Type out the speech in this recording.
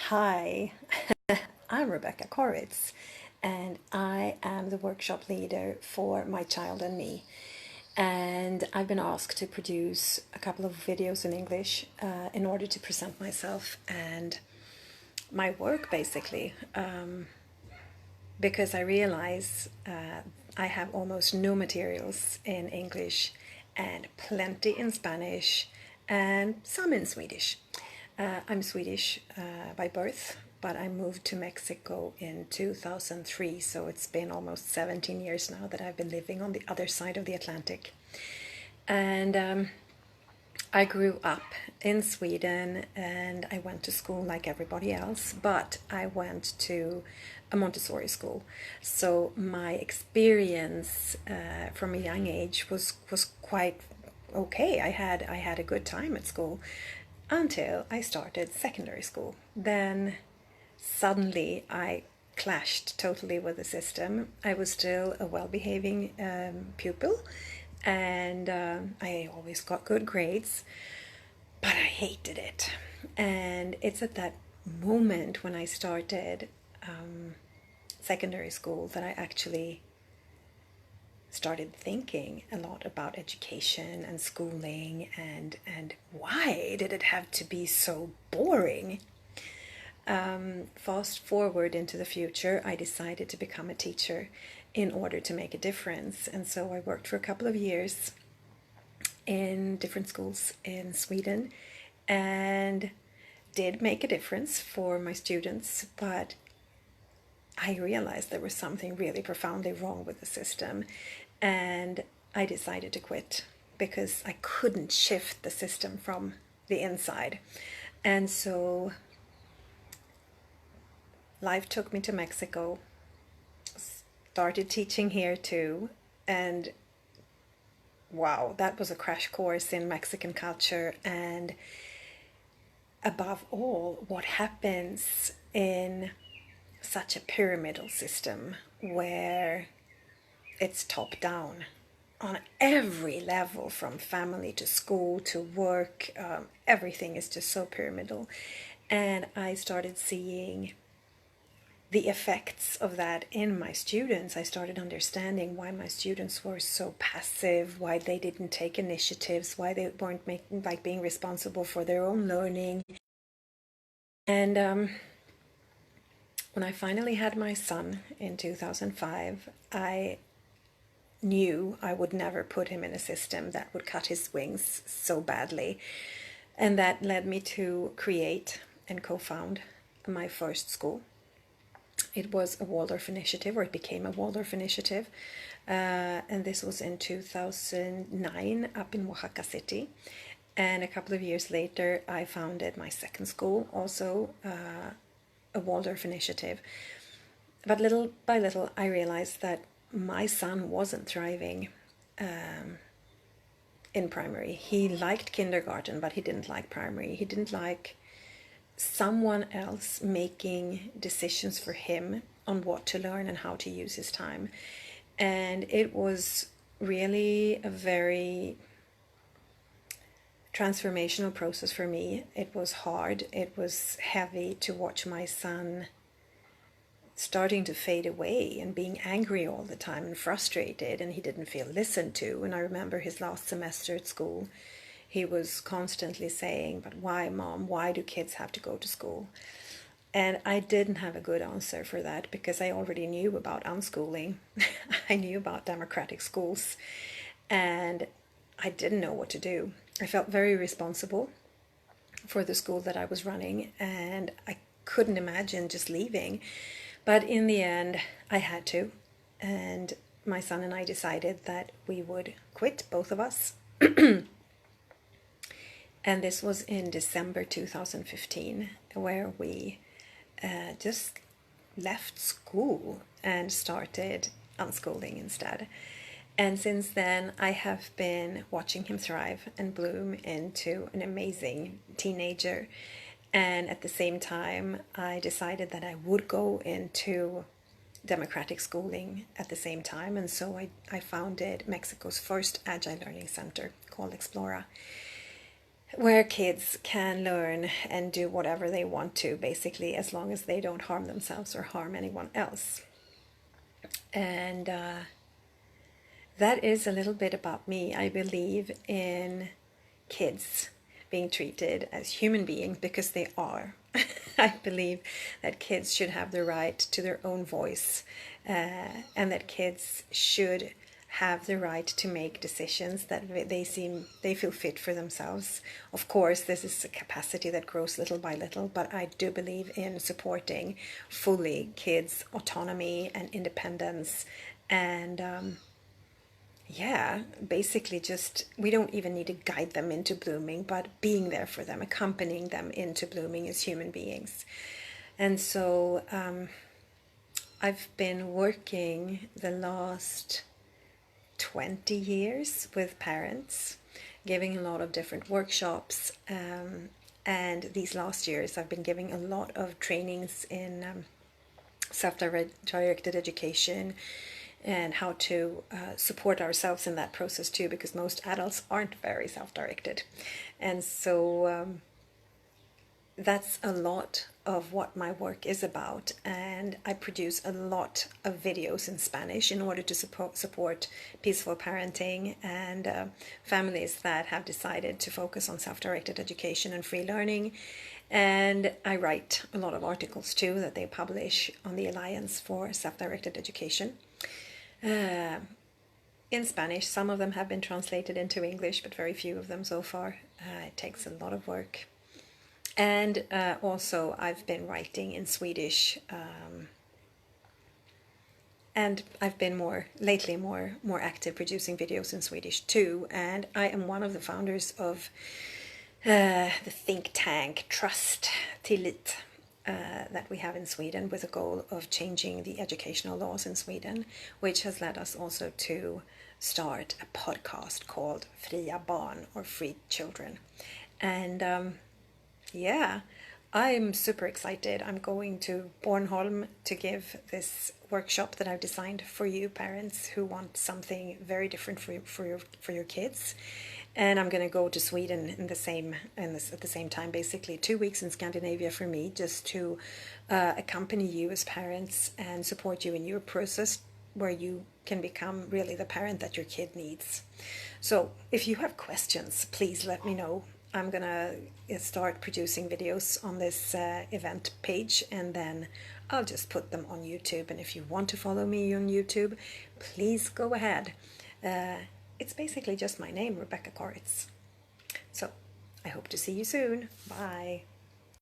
Hi, I'm Rebecka Koritz, and I am the workshop leader for My Child and Me. And I've been asked to produce a couple of videos in English in order to present myself and my work, basically, because I realize I have almost no materials in English and plenty in Spanish and some in Swedish. I'm Swedish by birth, but I moved to Mexico in 2003, so it's been almost 17 years now that I've been living on the other side of the Atlantic. And I grew up in Sweden and I went to school like everybody else, but I went to a Montessori school. So my experience from a young age was quite okay. I had a good time at school until I started secondary school. Then suddenly I clashed totally with the system. I was still a well-behaving pupil, and I always got good grades, but I hated it. And it's at that moment when I started secondary school that I actually started thinking a lot about education and schooling and why did it have to be so boring? Fast forward into the future, I decided to become a teacher in order to make a difference. And so I worked for a couple of years in different schools in Sweden and did make a difference for my students, but I realized there was something really profoundly wrong with the system, and I decided to quit because I couldn't shift the system from the inside. And so life took me to Mexico, started teaching here too, and wow, that was a crash course in Mexican culture and above all, what happens in such a pyramidal system where it's top down on every level, from family to school to work. Everything is just so pyramidal. And I started seeing the effects of that in my students. I started understanding why my students were so passive, why they didn't take initiatives, why they weren't being responsible for their own learning. And when I finally had my son in 2005, I knew I would never put him in a system that would cut his wings so badly. And that led me to create and co-found my first school. It was a Waldorf initiative, or it became a Waldorf initiative. And this was in 2009 up in Oaxaca City. And a couple of years later, I founded my second school, also a Waldorf initiative. But little by little, I realized that my son wasn't thriving in primary. He liked kindergarten, but he didn't like primary. He didn't like someone else making decisions for him on what to learn and how to use his time. And it was really a very transformational process for me. It was hard. It was heavy to watch my son starting to fade away and being angry all the time and frustrated, and he didn't feel listened to. And I remember his last semester at school, he was constantly saying, "But why, Mom? Why do kids have to go to school?" And I didn't have a good answer for that because I already knew about unschooling. I knew about democratic schools, and I didn't know what to do. I felt very responsible for the school that I was running, and I couldn't imagine just leaving. But in the end, I had to. And my son and I decided that we would quit, both of us. And this was in December 2015, where we just left school and started unschooling instead. And since then, I have been watching him thrive and bloom into an amazing teenager. And at the same time, I decided that I would go into democratic schooling at the same time. And so I, founded Mexico's first Agile Learning Center called Explora. where kids can learn and do whatever they want to, basically, as long as they don't harm themselves or harm anyone else. And that is a little bit about me. I believe in kids being treated as human beings because they are. I believe that kids should have the right to their own voice, and that kids should have the right to make decisions that they feel fit for themselves. Of course, this is a capacity that grows little by little, but I do believe in supporting fully kids' autonomy and independence, and yeah, basically just, we don't even need to guide them into blooming, but being there for them, accompanying them into blooming as human beings. And so I've been working the last 20 years with parents, giving a lot of different workshops, and these last years I've been giving a lot of trainings in self-directed education and how to support ourselves in that process too, because most adults aren't very self-directed. And so that's a lot of what my work is about, and I produce a lot of videos in Spanish in order to support peaceful parenting and families that have decided to focus on self-directed education and free learning. And I write a lot of articles too that they publish on the Alliance for Self-Directed Education in Spanish. Some of them have been translated into English, but very few of them so far. It takes a lot of work. And also I've been writing in Swedish, and I've been more active producing videos in Swedish too. And I am one of the founders of the think tank Trust Tillit that we have in Sweden, with a goal of changing the educational laws in Sweden, which has led us also to start a podcast called Fria Barn, or Free Children. And yeah, I'm super excited. I'm going to Bornholm to give this workshop that I've designed for you parents who want something very different for your kids. And I'm going to go to Sweden at the same time, basically 2 weeks in Scandinavia for me, just to accompany you as parents and support you in your process, where you can become really the parent that your kid needs. So if you have questions, please let me know. I'm gonna start producing videos on this event page, and then I'll just put them on YouTube. And if you want to follow me on YouTube, please go ahead. It's basically just my name, Rebecka Koritz. So I hope to see you soon. Bye.